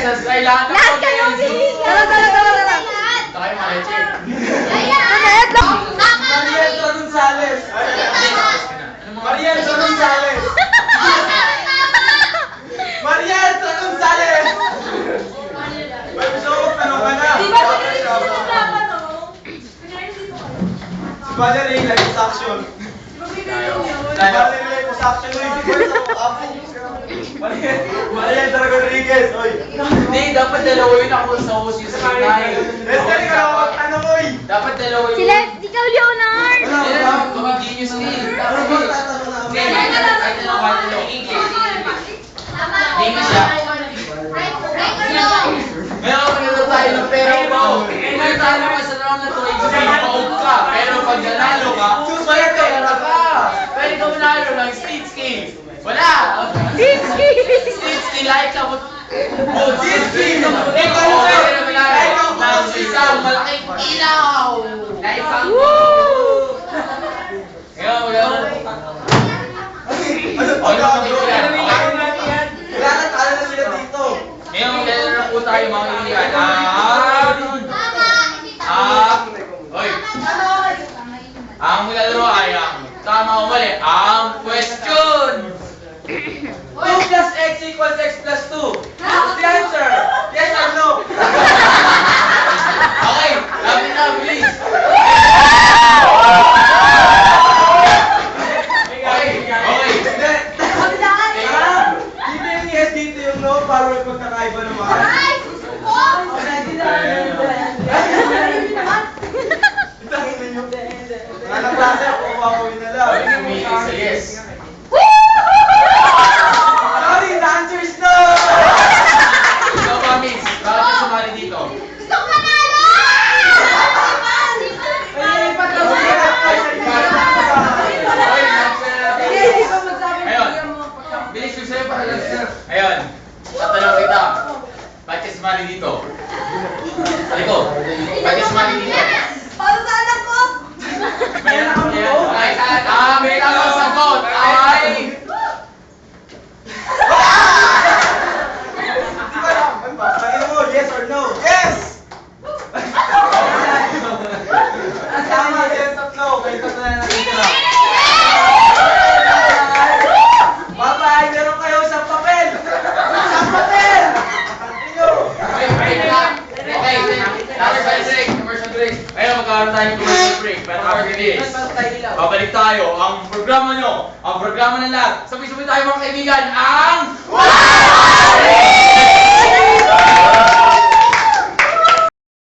Ay, lahat kayo, bilis! Tara! Tayo, Mariachi. Mariel Gonzales. Mariel Gonzales. Mariel Gonzales. May gusto ko tanong ka na. Di ba pinili ko sa dapat, no? Si Valerie, live action. Si Valerie, live action. Mariel Rodriguez. Oy. Hindi, dapat dalawa yun ako sa host yung sinay. Let's go, ikaw. Tanong, oy. Dapat dalawa yun. Sila, ikaw, Leonard! Genius ni. Genius siya. Meron ka tayo ng pera mo. Kung tayo ka sa round na to, ikaw ka. Pero pag nanalo ka, may pera ka. Pero ikaw nanalo ng Stitski. Wala! Stitski, like ka mo. Stitski! Ikaw pera manalo ng isang malaking ilaw. Ngayon. Kailangan na sila dito. Ngayon, maglalaro na po tayo mga kaibigan. Ang maglalaro ay ang tama o mali. Ang question! 2 plus x equals x plus 2. What's the answer? Yes or no? Okay, lapit na, bilis. Okay. Dito yung yes, dito yung no, para may pagkakaiba naman. Anong klase ako kumawin na lang. May isa yes. Sorry, the answer is no! Ikaw ba, miss? Bakit ka sumali dito? Bilis yung sa'yo para lang sir. Ayun, tatanong kita. Bakit ka sumali dito? Sabi ko, bakit ka sumali dito? Para sa anak ko! May tamang sagot ay... Ano ba? Sabihin mo, yes or no? Yes! Tama, yes or no. May tatlo na natin sila. Bye-bye! Meron kayo isang papel! Isang papel! Break lang. Okay, commercial break. Ayun, magkakaroon tayo ng commercial break. Pero after this, babalik tayo. Ang programa nyo, ang programa ng lahat. Sabay-sabay tayo mga kaibigan, ang...